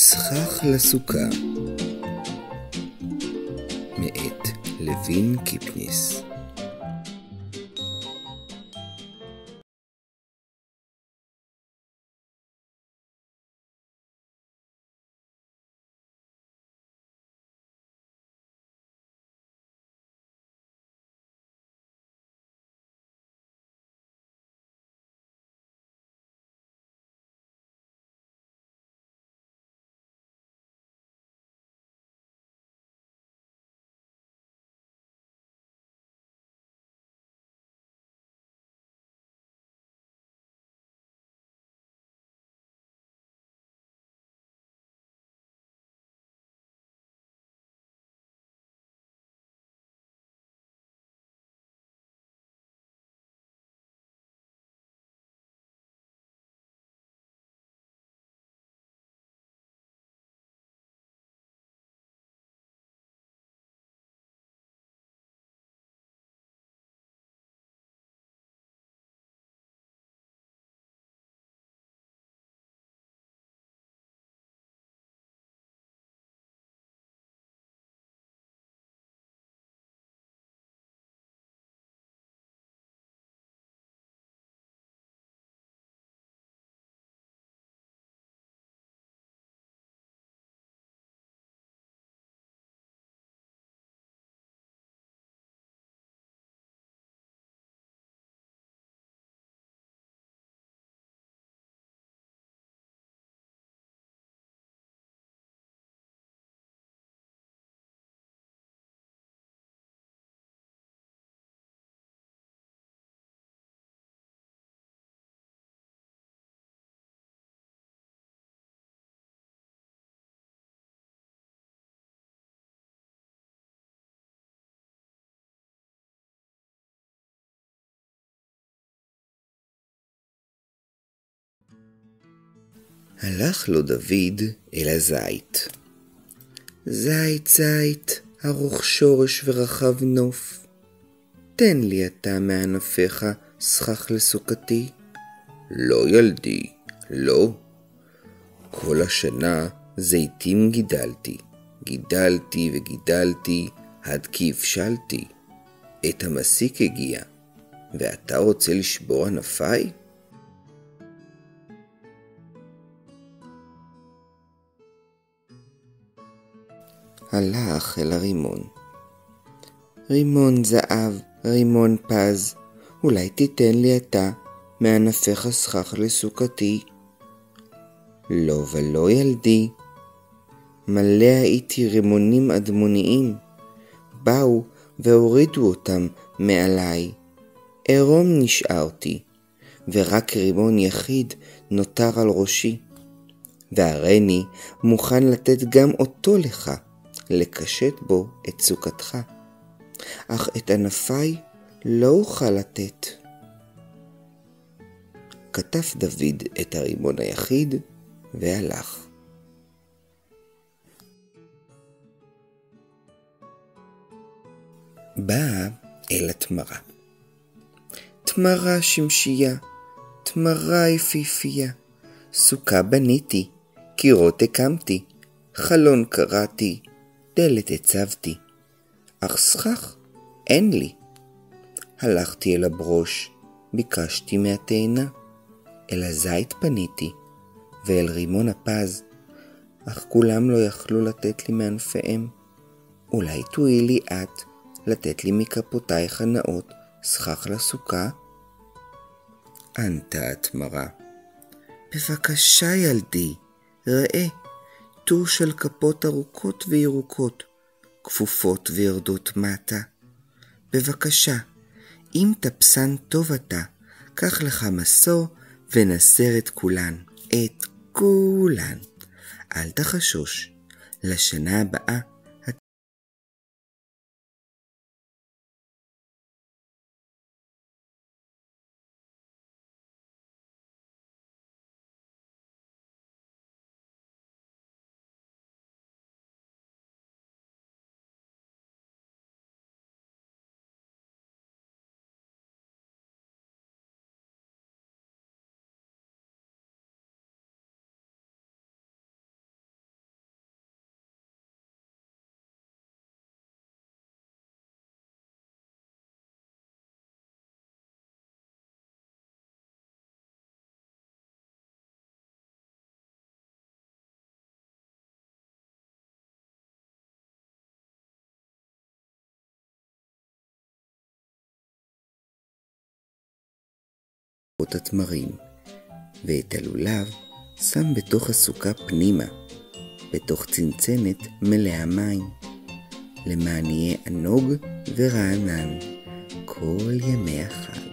סכך לסוכה מאת לוין קיפניס. הלך לו דוד אל הזית. זית זית, ארוך שורש ורחב נוף, תן לי אתה מענפיך סכך לסוכתי. לא ילדי, לא. כל השנה זיתים גידלתי וגידלתי עד כי הבשלתי. את המסיק הגיע, ואתה רוצה לשבור ענפיי? הלך אל הרימון. רימון זהב, רימון פז, אולי תיתן לי אתה מענפיך סכך לסוכתי. לא ולא ילדי. מלא הייתי רימונים אדמוניים, באו והורידו אותם מעליי. עירום נשארתי, ורק רימון יחיד נותר על ראשי. והריני מוכן לתת גם אותו לך, לקשט בו את סוכתך, אך את ענפיי לא אוכל לתת. כתף דוד את הרימון היחיד והלך. באה אל התמרה. תמרה שמשייה, תמרה יפיפייה, סוכה בניתי, קירות הקמתי, חלון קראתי, דלת הצבתי, אך סכך אין לי. הלכתי אל הברוש, ביקשתי מהתאנה, אל הזית פניתי, ואל רימון הפז, אך כולם לא יכלו לתת לי מענפיהם. אולי תואילי את לתת לי מכפותייך הנאות סכך לסוכה? ענתה התמרה, בבקשה ילדי, ראה, טור של כפות ארוכות וירוקות, כפופות וירדות מטה. בבקשה, אם תפסן טוב אתה, קח לך מסור ונסר את כולן, את כולן. אל תחשוש, לשנה הבאה את התמרים, ואת הלולב שם בתוך הסוכה פנימה, בתוך צנצנת מלאה מים, למען יהיה ענוג ורענן כל ימי החג.